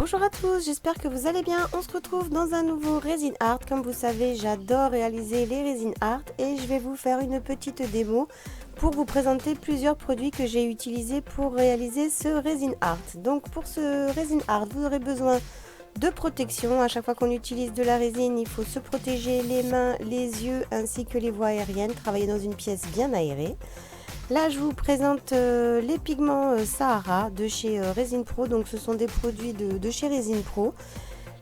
Bonjour à tous, j'espère que vous allez bien. On se retrouve dans un nouveau Resin Art. Comme vous savez, j'adore réaliser les Resin Art et je vais vous faire une petite démo pour vous présenter plusieurs produits que j'ai utilisés pour réaliser ce Resin Art. Donc pour ce Resin Art, vous aurez besoin de protection. À chaque fois qu'on utilise de la résine, il faut se protéger les mains, les yeux ainsi que les voies aériennes. Travailler dans une pièce bien aérée. Là, je vous présente les pigments Sahara de chez Resin Pro. Donc, ce sont des produits de chez Resin Pro.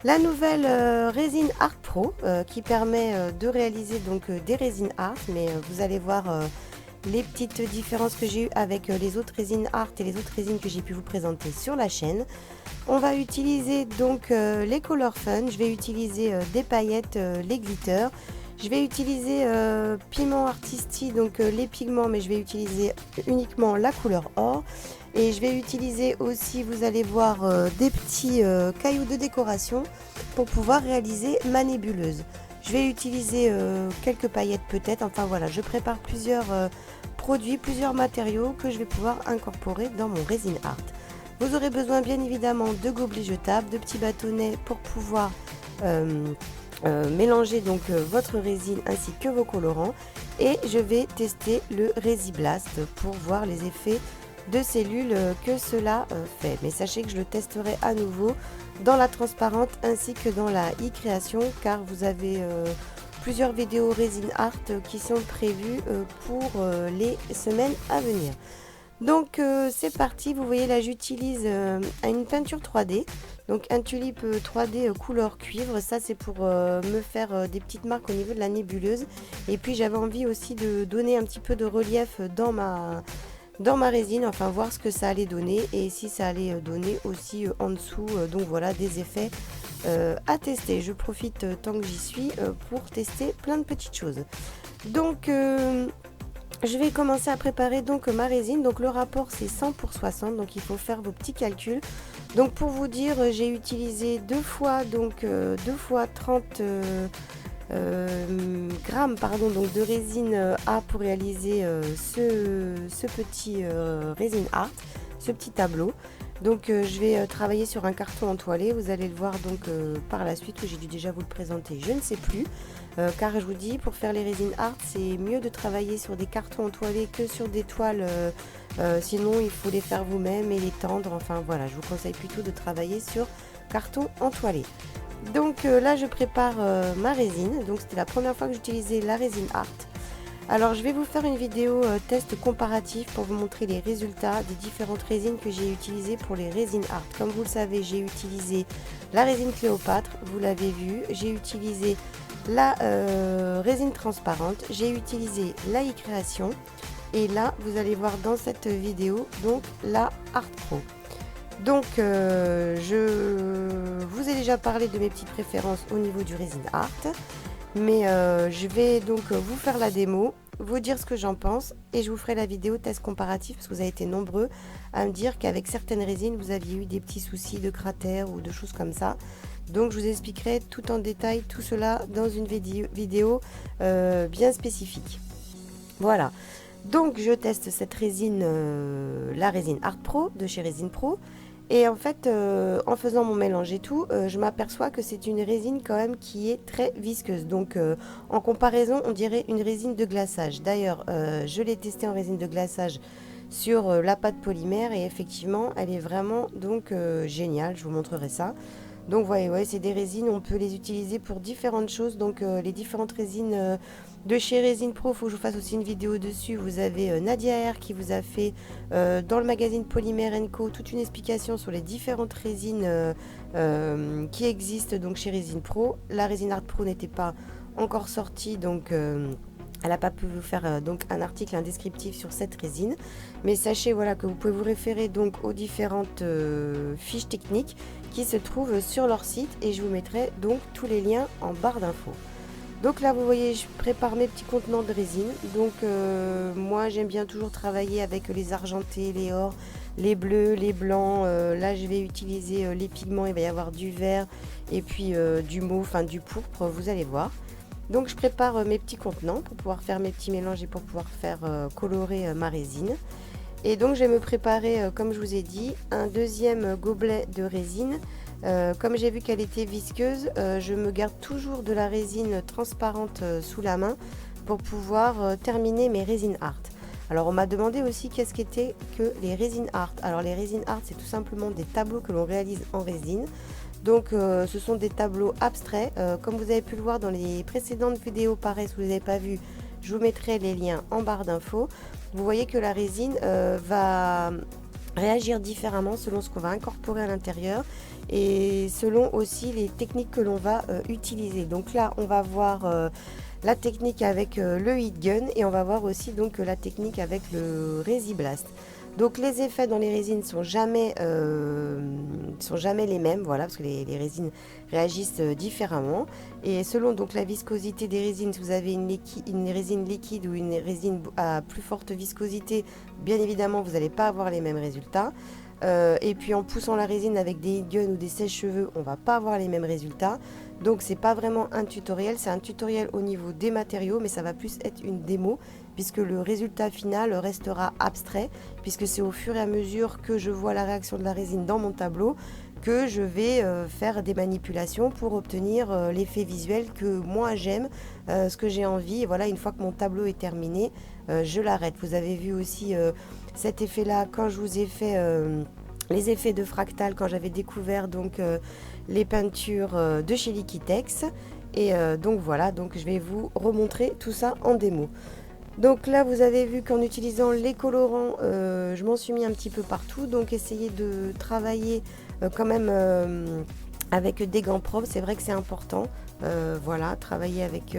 La nouvelle Resin Art Pro qui permet de réaliser donc des Resin Art. Mais vous allez voir les petites différences que j'ai eues avec les autres Resin Art et les autres résines que j'ai pu vous présenter sur la chaîne. On va utiliser donc les Color Fun. Je vais utiliser des paillettes, les glitters. Je vais utiliser pigment artistique, donc les pigments, mais je vais utiliser uniquement la couleur or. Et je vais utiliser aussi, vous allez voir, des petits cailloux de décoration pour pouvoir réaliser ma nébuleuse. Je vais utiliser quelques paillettes peut-être, enfin voilà, je prépare plusieurs produits, plusieurs matériaux que je vais pouvoir incorporer dans mon Resin Art. Vous aurez besoin bien évidemment de gobelets jetables, de petits bâtonnets pour pouvoir mélanger donc votre résine ainsi que vos colorants, et je vais tester le Resiblast pour voir les effets de cellules que cela fait. Mais sachez que je le testerai à nouveau dans la transparente ainsi que dans la e-création, car vous avez plusieurs vidéos Resin Art qui sont prévues pour les semaines à venir. Donc c'est parti. Vous voyez là, j'utilise une peinture 3D, donc un tulipe 3D couleur cuivre. Ça c'est pour me faire des petites marques au niveau de la nébuleuse. Et puis j'avais envie aussi de donner un petit peu de relief dans ma résine, enfin voir ce que ça allait donner et si ça allait donner aussi en dessous. Donc voilà, des effets à tester. Je profite tant que j'y suis pour tester plein de petites choses. Donc je vais commencer à préparer donc ma résine. Donc le rapport c'est 100 pour 60, donc il faut faire vos petits calculs. Donc pour vous dire, j'ai utilisé deux fois 30 grammes donc de résine A pour réaliser ce petit Resin Art, ce petit tableau. Donc je vais travailler sur un carton entoilé, vous allez le voir donc par la suite, que j'ai dû déjà vous le présenter, je ne sais plus, car je vous dis, pour faire les Resin Art, c'est mieux de travailler sur des cartons entoilés que sur des toiles, sinon il faut les faire vous-même et les tendre, enfin voilà, je vous conseille plutôt de travailler sur carton entoilé. Donc là je prépare ma résine, donc c'était la première fois que j'utilisais la Resin Art. Alors je vais vous faire une vidéo test comparatif pour vous montrer les résultats des différentes résines que j'ai utilisées pour les Resin Art. Comme vous le savez, j'ai utilisé la résine Cléopâtre, vous l'avez vu, j'ai utilisé la résine transparente, j'ai utilisé la e-création et là vous allez voir dans cette vidéo donc la Art Pro. Donc je vous ai déjà parlé de mes petites préférences au niveau du Resin Art. Mais je vais donc vous faire la démo, vous dire ce que j'en pense et je vous ferai la vidéo test comparatif parce que vous avez été nombreux à me dire qu'avec certaines résines vous aviez eu des petits soucis de cratères ou de choses comme ça. Donc je vous expliquerai tout en détail tout cela dans une vidéo bien spécifique. Voilà, donc je teste cette résine, la Resin Art Pro de chez Resin Pro. Et en fait, en faisant mon mélange et tout, je m'aperçois que c'est une résine quand même qui est très visqueuse. Donc en comparaison, on dirait une résine de glaçage. D'ailleurs, je l'ai testée en résine de glaçage sur la pâte polymère et effectivement, elle est vraiment donc géniale. Je vous montrerai ça. Donc voyez, ouais, c'est des résines, on peut les utiliser pour différentes choses. Donc les différentes résines de chez Resin Pro, il faut que je vous fasse aussi une vidéo dessus. Vous avez Nadia R qui vous a fait dans le magazine Polymère & Co toute une explication sur les différentes résines qui existent donc chez Resin Pro. La Resin Art Pro n'était pas encore sortie, donc elle n'a pas pu vous faire donc un article, un descriptif sur cette résine. Mais sachez voilà que vous pouvez vous référer donc aux différentes fiches techniques qui se trouvent sur leur site et je vous mettrai donc tous les liens en barre d'infos. Donc là vous voyez, je prépare mes petits contenants de résine. Donc moi j'aime bien toujours travailler avec les argentés, les ors, les bleus, les blancs. Là je vais utiliser les pigments, il va y avoir du vert et puis du mauve, enfin du pourpre, vous allez voir. Donc je prépare mes petits contenants pour pouvoir faire mes petits mélanges et pour pouvoir faire colorer ma résine. Et donc je vais me préparer, comme je vous ai dit, un deuxième gobelet de résine Comme j'ai vu qu'elle était visqueuse, je me garde toujours de la résine transparente sous la main pour pouvoir terminer mes résines art. Alors on m'a demandé aussi qu'est-ce qu'étaient que les résines art. Alors les résines art, c'est tout simplement des tableaux que l'on réalise en résine. Donc ce sont des tableaux abstraits. Comme vous avez pu le voir dans les précédentes vidéos, pareil, si vous ne les avez pas vues, je vous mettrai les liens en barre d'infos. Vous voyez que la résine va réagir différemment selon ce qu'on va incorporer à l'intérieur et selon aussi les techniques que l'on va utiliser. Donc là, on va voir la technique avec le heat gun et on va voir aussi donc la technique avec le Resiblast. Donc les effets dans les résines sont jamais les mêmes, voilà, parce que les résines réagissent différemment. Et selon donc la viscosité des résines, si vous avez une résine liquide ou une résine à plus forte viscosité, bien évidemment vous n'allez pas avoir les mêmes résultats. Et puis en poussant la résine avec des heat guns ou des sèche-cheveux, on va pas avoir les mêmes résultats. Donc c'est pas vraiment un tutoriel, c'est un tutoriel au niveau des matériaux, mais ça va plus être une démo puisque le résultat final restera abstrait, puisque c'est au fur et à mesure que je vois la réaction de la résine dans mon tableau que je vais faire des manipulations pour obtenir l'effet visuel que moi j'aime, ce que j'ai envie. Et voilà, une fois que mon tableau est terminé, je l'arrête. Vous avez vu aussi cet effet là quand je vous ai fait les effets de fractal, quand j'avais découvert donc les peintures de chez Liquitex. Et donc voilà, donc je vais vous remontrer tout ça en démo. Donc là, vous avez vu qu'en utilisant les colorants, je m'en suis mis un petit peu partout. Donc essayez de travailler quand même avec des gants propres, c'est vrai que c'est important. Voilà, travailler avec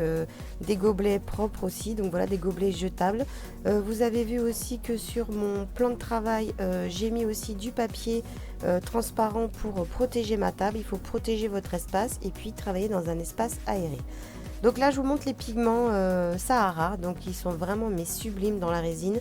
des gobelets propres aussi, donc voilà, des gobelets jetables. Vous avez vu aussi que sur mon plan de travail, j'ai mis aussi du papier transparent pour protéger ma table. Il faut protéger votre espace et puis travailler dans un espace aéré. Donc là, je vous montre les pigments Sahara, donc ils sont vraiment mais sublimes dans la résine.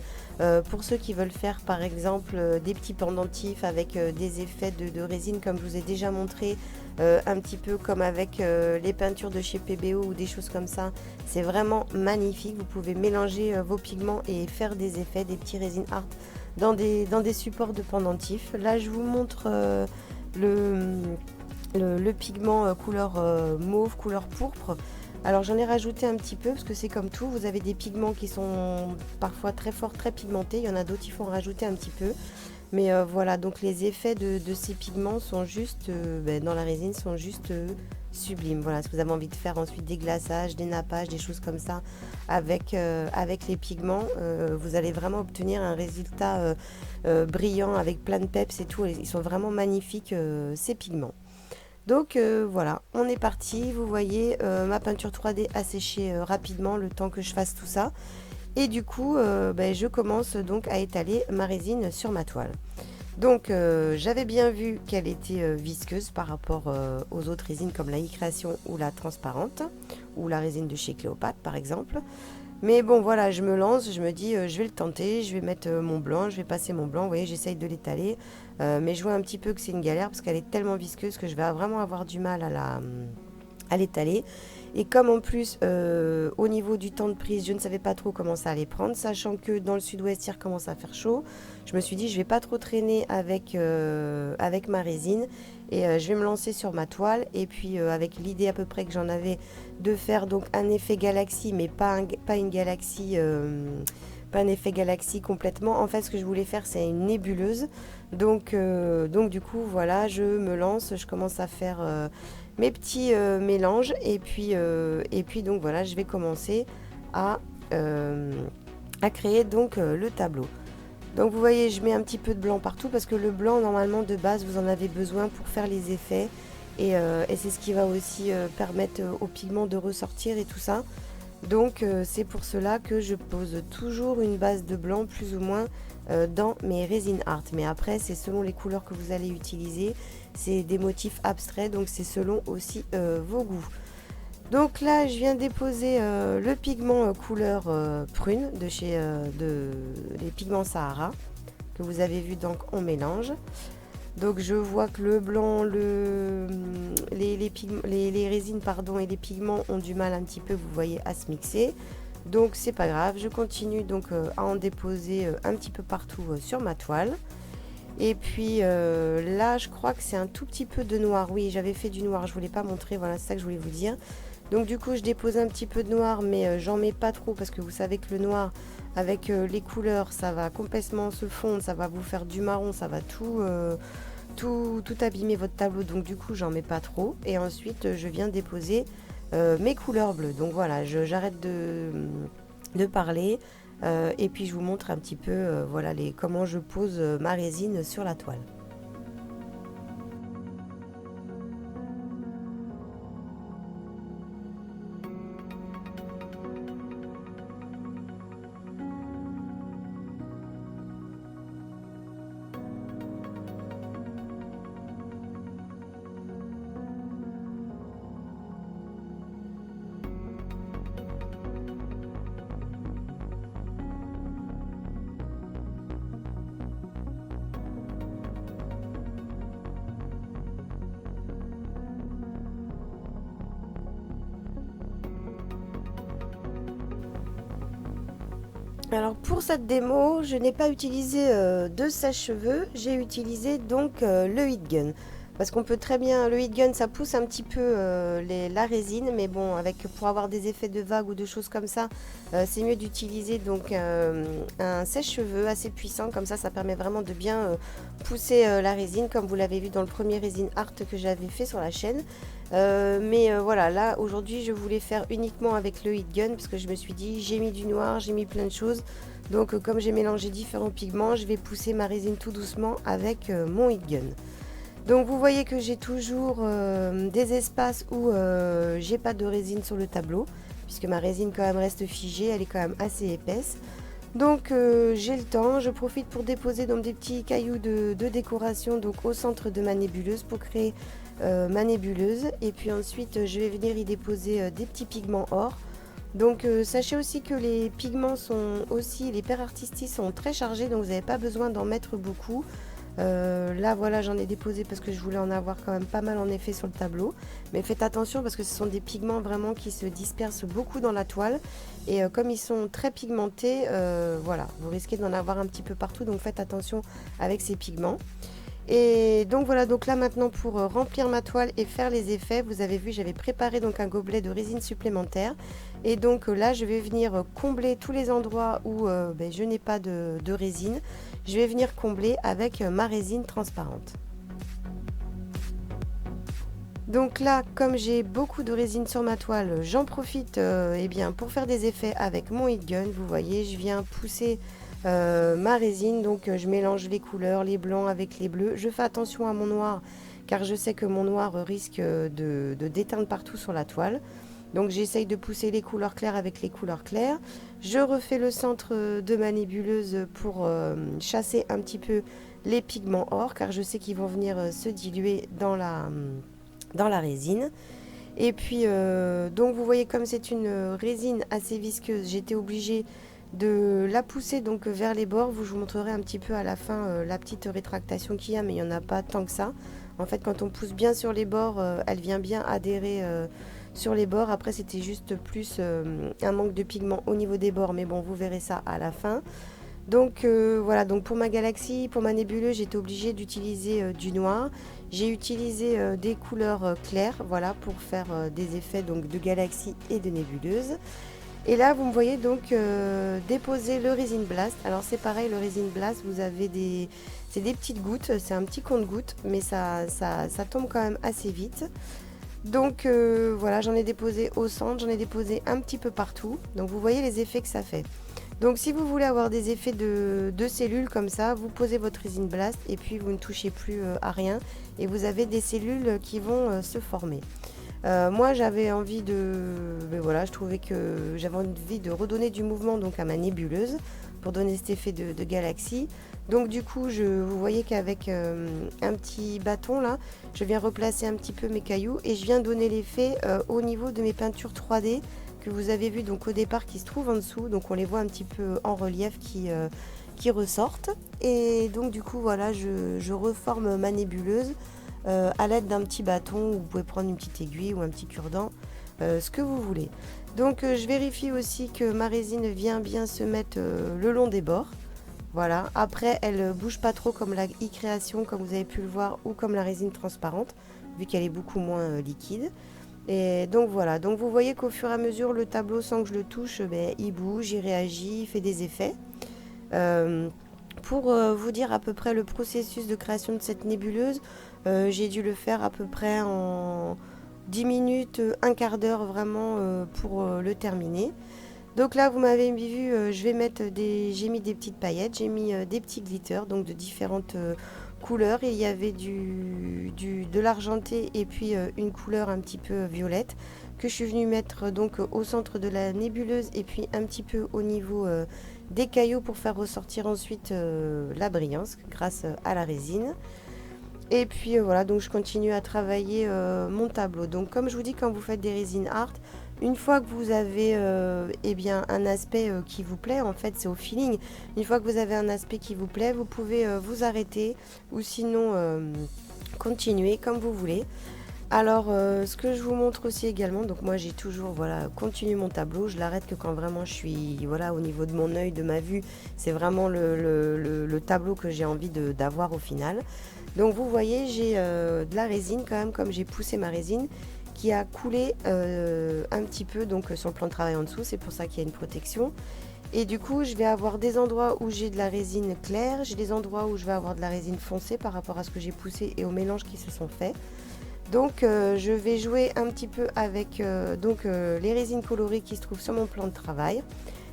Pour ceux qui veulent faire par exemple des petits pendentifs avec des effets de résine comme je vous ai déjà montré, un petit peu comme avec les peintures de chez PBO ou des choses comme ça, c'est vraiment magnifique. Vous pouvez mélanger vos pigments et faire des effets, des petits résines art dans des supports de pendentifs. Là, je vous montre le pigment couleur mauve, couleur pourpre. Alors j'en ai rajouté un petit peu parce que c'est comme tout, vous avez des pigments qui sont parfois très forts, très pigmentés, il y en a d'autres il faut en rajouter un petit peu. Mais voilà, donc les effets de ces pigments sont juste, dans la résine, sont juste sublimes. Voilà, si vous avez envie de faire ensuite des glaçages, des nappages, des choses comme ça avec les pigments, vous allez vraiment obtenir un résultat brillant avec plein de peps et tout. Ils sont vraiment magnifiques ces pigments. Donc voilà, on est parti. Vous voyez, ma peinture 3D a séché rapidement le temps que je fasse tout ça. Et du coup, je commence donc à étaler ma résine sur ma toile. Donc j'avais bien vu qu'elle était visqueuse par rapport aux autres résines comme la e-création ou la transparente, ou la résine de chez Cléopâtre par exemple. Mais bon voilà, je me lance, je me dis je vais le tenter, je vais mettre mon blanc, je vais passer mon blanc, vous voyez, j'essaye de l'étaler. Mais je vois un petit peu que c'est une galère parce qu'elle est tellement visqueuse que je vais vraiment avoir du mal à l'étaler. Et comme en plus au niveau du temps de prise, je ne savais pas trop comment ça allait prendre, sachant que dans le sud-ouest il recommence à faire chaud, je me suis dit je vais pas trop traîner avec ma résine et je vais me lancer sur ma toile. Et puis avec l'idée à peu près que j'en avais de faire donc un effet galaxie, mais pas une galaxie, pas un effet galaxie complètement. En fait, ce que je voulais faire, c'est une nébuleuse. Donc du coup, voilà, je me lance, je commence à faire mes petits mélanges et puis donc voilà, je vais commencer à créer donc le tableau. Donc vous voyez, je mets un petit peu de blanc partout parce que le blanc, normalement, de base, vous en avez besoin pour faire les effets. Et c'est ce qui va aussi permettre aux pigments de ressortir et tout ça. Donc c'est pour cela que je pose toujours une base de blanc plus ou moins dans mes résines art. Mais après, c'est selon les couleurs que vous allez utiliser. C'est des motifs abstraits, donc c'est selon aussi vos goûts. Donc là, je viens déposer le pigment couleur prune de chez les pigments Sahara que vous avez vu donc en mélange. Donc je vois que le blanc, les résines pardon, et les pigments ont du mal un petit peu, vous voyez, à se mixer. Donc c'est pas grave, je continue donc à en déposer un petit peu partout sur ma toile. Et puis là, je crois que c'est un tout petit peu de noir. Oui, j'avais fait du noir, je ne vous l'ai pas montré, voilà, c'est ça que je voulais vous dire. Donc du coup, je dépose un petit peu de noir, mais j'en mets pas trop parce que vous savez que le noir, avec les couleurs, ça va complètement se fondre, ça va vous faire du marron, ça va tout abîmer votre tableau. Donc du coup, j'en mets pas trop. Et ensuite, je viens déposer mes couleurs bleues. Donc voilà, j'arrête de parler. Et puis je vous montre un petit peu voilà, comment je pose ma résine sur la toile. Alors pour cette démo, je n'ai pas utilisé de sèche-cheveux, j'ai utilisé donc le heat gun. Parce qu'on peut très bien, le heat gun ça pousse un petit peu la résine, mais bon, pour avoir des effets de vagues ou de choses comme ça, c'est mieux d'utiliser donc un sèche-cheveux assez puissant, comme ça permet vraiment de bien pousser la résine, comme vous l'avez vu dans le premier résine art que j'avais fait sur la chaîne. Voilà, là aujourd'hui je voulais faire uniquement avec le heat gun parce que je me suis dit j'ai mis du noir, j'ai mis plein de choses, donc comme j'ai mélangé différents pigments, je vais pousser ma résine tout doucement avec mon heat gun. Donc vous voyez que j'ai toujours des espaces où j'ai pas de résine sur le tableau, puisque ma résine quand même reste figée, elle est quand même assez épaisse. Donc j'ai le temps, je profite pour déposer donc des petits cailloux de décoration donc au centre de ma nébuleuse pour créer ma nébuleuse. Et puis ensuite je vais venir y déposer des petits pigments or. Donc sachez aussi que les pigments sont aussi, les paires artistiques sont très chargés, donc vous n'avez pas besoin d'en mettre beaucoup. Là voilà, j'en ai déposé parce que je voulais en avoir quand même pas mal en effet sur le tableau, mais faites attention parce que ce sont des pigments vraiment qui se dispersent beaucoup dans la toile, et comme ils sont très pigmentés, voilà, vous risquez d'en avoir un petit peu partout, donc faites attention avec ces pigments. Et donc voilà, donc là maintenant pour remplir ma toile et faire les effets, vous avez vu j'avais préparé donc un gobelet de résine supplémentaire, et donc là je vais venir combler tous les endroits où je n'ai pas de résine. Je vais venir combler avec ma résine transparente. Donc là, comme j'ai beaucoup de résine sur ma toile, j'en profite pour faire des effets avec mon heat gun. Vous voyez, je viens pousser ma résine, donc je mélange les couleurs, les blancs avec les bleus. Je fais attention à mon noir, car je sais que mon noir risque de déteindre partout sur la toile. Donc j'essaye de pousser les couleurs claires avec les couleurs claires. Je refais le centre de ma nébuleuse pour chasser un petit peu les pigments or, car je sais qu'ils vont venir se diluer dans la résine. Et puis donc vous voyez, comme c'est une résine assez visqueuse, j'étais obligée de la pousser donc vers les bords. Je vous montrerai un petit peu à la fin la petite rétractation qu'il y a, mais il n'y en a pas tant que ça. En fait, quand on pousse bien sur les bords, elle vient bien adhérer sur les bords. Après, c'était juste plus un manque de pigment au niveau des bords, mais bon, vous verrez ça à la fin. Donc voilà, donc pour ma galaxie, pour ma nébuleuse, j'étais obligée d'utiliser du noir. J'ai utilisé des couleurs claires, voilà, pour faire des effets donc de galaxie et de nébuleuse. Et là, vous me voyez donc déposer le Resin Blast. Alors c'est pareil, le Resin Blast, vous avez c'est des petites gouttes, c'est un petit compte-gouttes, mais ça tombe quand même assez vite. Donc voilà, j'en ai déposé au centre, j'en ai déposé un petit peu partout. Donc vous voyez les effets que ça fait. Donc si vous voulez avoir des effets de cellules comme ça, vous posez votre Resin Blast et puis vous ne touchez plus à rien. Et vous avez des cellules qui vont se former. Moi j'avais envie je trouvais que j'avais envie de redonner du mouvement donc à ma nébuleuse pour donner cet effet de galaxie. Donc du coup vous voyez qu'avec un petit bâton là, je viens replacer un petit peu mes cailloux et je viens donner l'effet au niveau de mes peintures 3D que vous avez vu donc au départ, qui se trouvent en dessous. Donc on les voit un petit peu en relief qui ressortent. Et donc du coup voilà, je reforme ma nébuleuse à l'aide d'un petit bâton. Vous pouvez prendre une petite aiguille ou un petit cure-dent, ce que vous voulez. Donc je vérifie aussi que ma résine vient bien se mettre le long des bords. Voilà, après elle bouge pas trop comme la e-création comme vous avez pu le voir ou comme la résine transparente vu qu'elle est beaucoup moins liquide. Et donc voilà, donc vous voyez qu'au fur et à mesure le tableau sans que je le touche, il bouge, il réagit, il fait des effets. Pour vous dire à peu près le processus de création de cette nébuleuse, j'ai dû le faire à peu près en 10 minutes, un quart d'heure vraiment pour le terminer. Donc là, vous m'avez vu, j'ai mis des petites paillettes, j'ai mis des petits glitters, donc de différentes couleurs. Et il y avait de l'argenté et puis une couleur un petit peu violette que je suis venue mettre donc au centre de la nébuleuse et puis un petit peu au niveau des cailloux pour faire ressortir ensuite la brillance grâce à la résine. Et puis voilà, donc je continue à travailler mon tableau. Donc comme je vous dis, quand vous faites des résines art, une fois que vous avez un aspect qui vous plaît, en fait c'est au feeling. Une fois que vous avez un aspect qui vous plaît, vous pouvez vous arrêter ou sinon continuer comme vous voulez. Alors ce que je vous montre aussi également, donc moi j'ai toujours continué mon tableau, je l'arrête que quand vraiment je suis au niveau de mon œil, de ma vue, c'est vraiment le tableau que j'ai envie d'avoir au final. Donc vous voyez, j'ai de la résine quand même, comme j'ai poussé ma résine, qui a coulé un petit peu donc sur le plan de travail en dessous, c'est pour ça qu'il y a une protection. Et du coup, je vais avoir des endroits où j'ai de la résine claire, j'ai des endroits où je vais avoir de la résine foncée par rapport à ce que j'ai poussé et aux mélanges qui se sont faits. Donc je vais jouer un petit peu avec les résines colorées qui se trouvent sur mon plan de travail.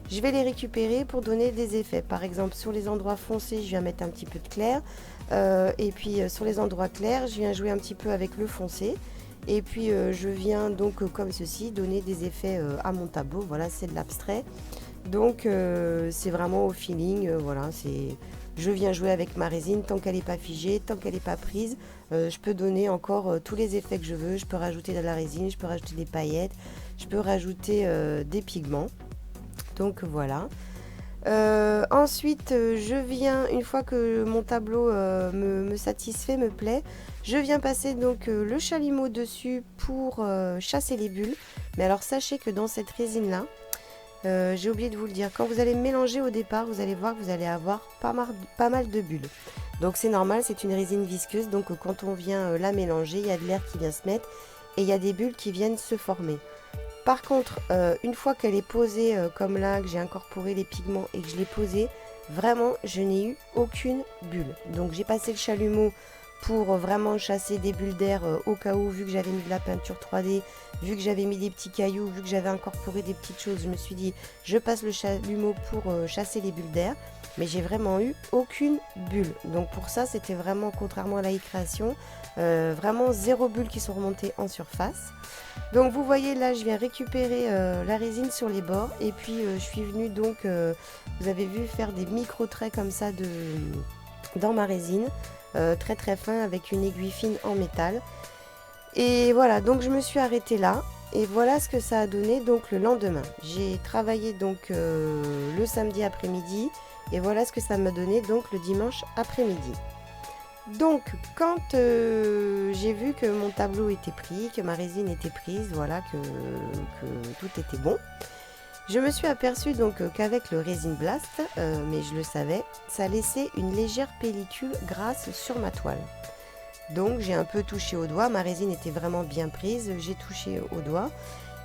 Je vais les récupérer pour donner des effets. Par exemple, sur les endroits foncés, je viens mettre un petit peu de clair. Et puis sur les endroits clairs, je viens jouer un petit peu avec le foncé. Et puis je viens donc comme ceci donner des effets à mon tableau. Voilà, c'est de l'abstrait. Donc c'est vraiment au feeling. Je viens jouer avec ma résine tant qu'elle n'est pas figée, tant qu'elle n'est pas prise. Je peux donner encore tous les effets que je veux. Je peux rajouter de la résine, je peux rajouter des paillettes, je peux rajouter des pigments. Donc voilà. Ensuite, je viens, une fois que mon tableau me satisfait, me plaît, je viens passer donc le chalumeau dessus pour chasser les bulles. Mais alors sachez que dans cette résine là, j'ai oublié de vous le dire, quand vous allez mélanger au départ, vous allez voir que vous allez avoir pas mal de bulles. Donc c'est normal, c'est une résine visqueuse, donc quand on vient la mélanger, il y a de l'air qui vient se mettre et il y a des bulles qui viennent se former. Par contre, une fois qu'elle est posée comme là, que j'ai incorporé les pigments et que je l'ai posée, vraiment, je n'ai eu aucune bulle. Donc j'ai passé le chalumeau pour vraiment chasser des bulles d'air au cas où, vu que j'avais mis de la peinture 3D, vu que j'avais mis des petits cailloux, vu que j'avais incorporé des petites choses, je me suis dit, je passe le chalumeau pour chasser les bulles d'air. Mais j'ai vraiment eu aucune bulle. Donc pour ça, c'était vraiment, contrairement à la e-création, vraiment zéro bulle qui sont remontées en surface. Donc vous voyez là, je viens récupérer la résine sur les bords et puis je suis venue donc, vous avez vu, faire des micro traits comme ça dans ma résine, très très fin avec une aiguille fine en métal. Et voilà, donc je me suis arrêtée là et voilà ce que ça a donné donc le lendemain. J'ai travaillé donc le samedi après-midi et voilà ce que ça m'a donné donc le dimanche après-midi. Donc quand j'ai vu que mon tableau était pris, que ma résine était prise, voilà, que tout était bon, je me suis aperçue donc qu'avec le Resin Blast, mais je le savais, ça laissait une légère pellicule grasse sur ma toile. Donc j'ai un peu touché au doigt, ma résine était vraiment bien prise, j'ai touché au doigt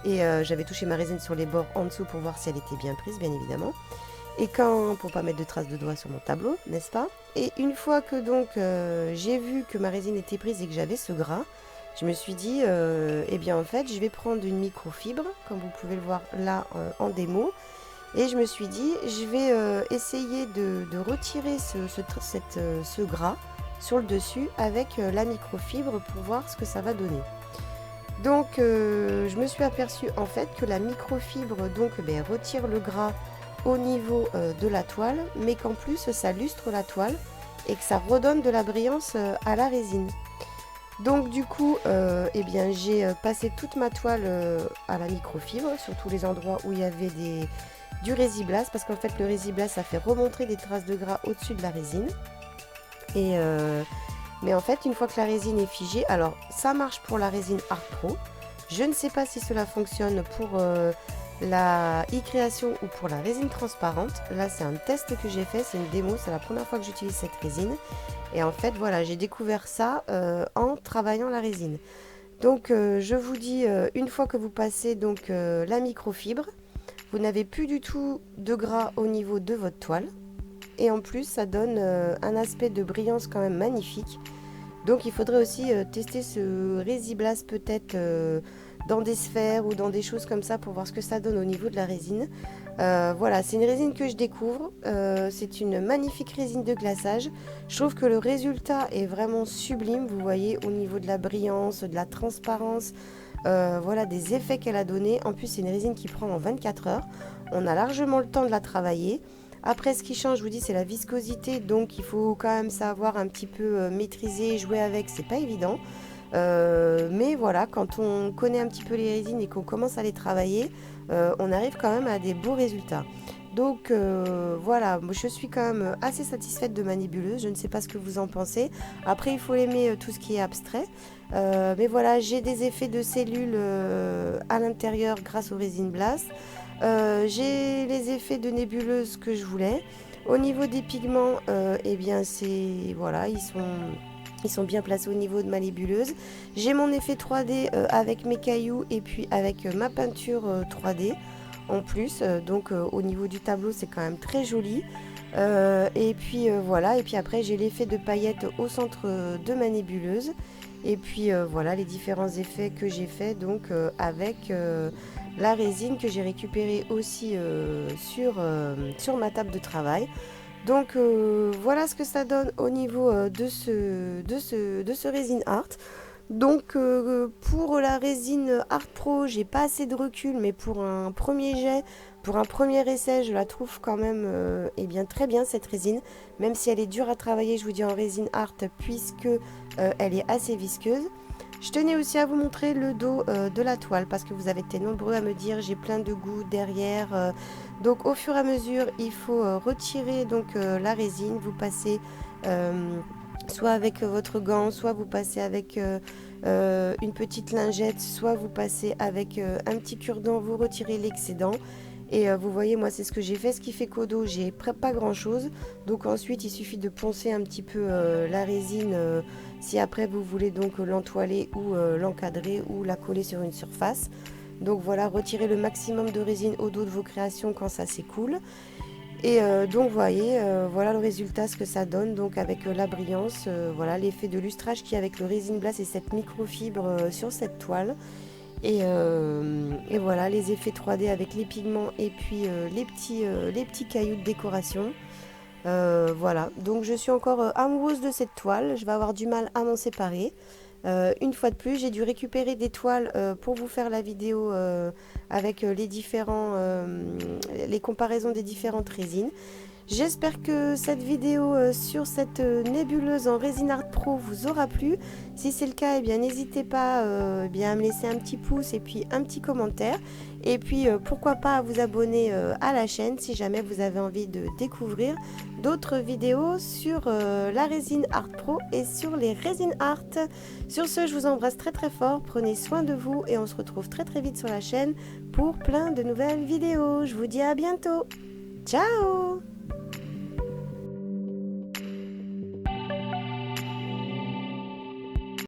et j'avais touché ma résine sur les bords en dessous pour voir si elle était bien prise, bien évidemment. Et pour pas mettre de traces de doigts sur mon tableau, n'est-ce pas? Et une fois que donc j'ai vu que ma résine était prise et que j'avais ce gras, je me suis dit, eh bien en fait, je vais prendre une microfibre, comme vous pouvez le voir là en démo. Et je me suis dit, je vais essayer de retirer ce gras sur le dessus avec la microfibre pour voir ce que ça va donner. Donc je me suis aperçue en fait que la microfibre retire le gras au niveau de la toile, mais qu'en plus ça lustre la toile et que ça redonne de la brillance à la résine. Donc du coup, j'ai passé toute ma toile à la microfibre, sur tous les endroits où il y avait du Resiblast, parce qu'en fait le Resiblast ça fait remonter des traces de gras au-dessus de la résine. Mais en fait, une fois que la résine est figée, alors ça marche pour la résine Art Pro. Je ne sais pas si cela fonctionne pour la e-création ou pour la résine transparente. Là c'est un test que j'ai fait, c'est une démo, c'est la première fois que j'utilise cette résine. Et en fait voilà, j'ai découvert ça en travaillant la résine. Donc je vous dis, une fois que vous passez donc la microfibre, vous n'avez plus du tout de gras au niveau de votre toile. Et en plus ça donne un aspect de brillance quand même magnifique. Donc il faudrait aussi tester ce Résiblas peut-être dans des sphères ou dans des choses comme ça pour voir ce que ça donne au niveau de la résine. Voilà, c'est une résine que je découvre. C'est une magnifique résine de glaçage. Je trouve que le résultat est vraiment sublime. Vous voyez au niveau de la brillance, de la transparence, voilà des effets qu'elle a donné. En plus, c'est une résine qui prend en 24 heures. On a largement le temps de la travailler. Après, ce qui change, je vous dis, c'est la viscosité. Donc, il faut quand même savoir un petit peu maîtriser, jouer avec. C'est pas évident. Mais voilà, quand on connaît un petit peu les résines et qu'on commence à les travailler, on arrive quand même à des beaux résultats. Donc voilà, moi, je suis quand même assez satisfaite de ma nébuleuse. Je ne sais pas ce que vous en pensez. Après, il faut aimer tout ce qui est abstrait. Mais voilà, j'ai des effets de cellules à l'intérieur grâce aux résines Blast. J'ai les effets de nébuleuse que je voulais. Au niveau des pigments, eh bien c'est voilà, ils sont bien placés au niveau de ma nébuleuse. J'ai mon effet 3D avec mes cailloux et puis avec ma peinture 3D en plus. Donc au niveau du tableau, c'est quand même très joli. Et puis voilà, et puis après j'ai l'effet de paillettes au centre de ma nébuleuse. Et puis voilà les différents effets que j'ai fait donc avec la résine que j'ai récupérée aussi sur ma table de travail. Donc voilà ce que ça donne au niveau de ce résine art. Donc pour la résine Art Pro, j'ai pas assez de recul, mais pour un premier jet, pour un premier essai, je la trouve quand même eh bien, très bien cette résine. Même si elle est dure à travailler, je vous dis en résine Art, puisque elle est assez visqueuse. Je tenais aussi à vous montrer le dos de la toile parce que vous avez été nombreux à me dire j'ai plein de gouttes derrière. Donc au fur et à mesure, il faut retirer donc la résine. Vous passez soit avec votre gant, soit vous passez avec une petite lingette, soit vous passez avec un petit cure-dent, vous retirez l'excédent. Et vous voyez, moi c'est ce que j'ai fait, ce qui fait qu'au dos j'ai pas grand chose. Donc ensuite il suffit de poncer un petit peu la résine si après vous voulez donc l'entoiler ou l'encadrer ou la coller sur une surface. Donc voilà, retirez le maximum de résine au dos de vos créations quand ça s'écoule. Et donc vous voyez, voilà le résultat, ce que ça donne donc avec la brillance, voilà l'effet de lustrage qui est avec le résine Blast et cette microfibre sur cette toile. Et voilà les effets 3D avec les pigments et puis les petits cailloux de décoration. Voilà, donc je suis encore amoureuse de cette toile, je vais avoir du mal à m'en séparer. Une fois de plus, j'ai dû récupérer des toiles pour vous faire la vidéo avec les comparaisons des différentes résines. J'espère que cette vidéo sur cette nébuleuse en résine Art Pro vous aura plu. Si c'est le cas, eh bien n'hésitez pas eh bien, à me laisser un petit pouce et puis un petit commentaire. Et puis pourquoi pas à vous abonner à la chaîne si jamais vous avez envie de découvrir d'autres vidéos sur la résine Art Pro et sur les résines Art. Sur ce, je vous embrasse très très fort, prenez soin de vous et on se retrouve très très vite sur la chaîne pour plein de nouvelles vidéos. Je vous dis à bientôt. Ciao!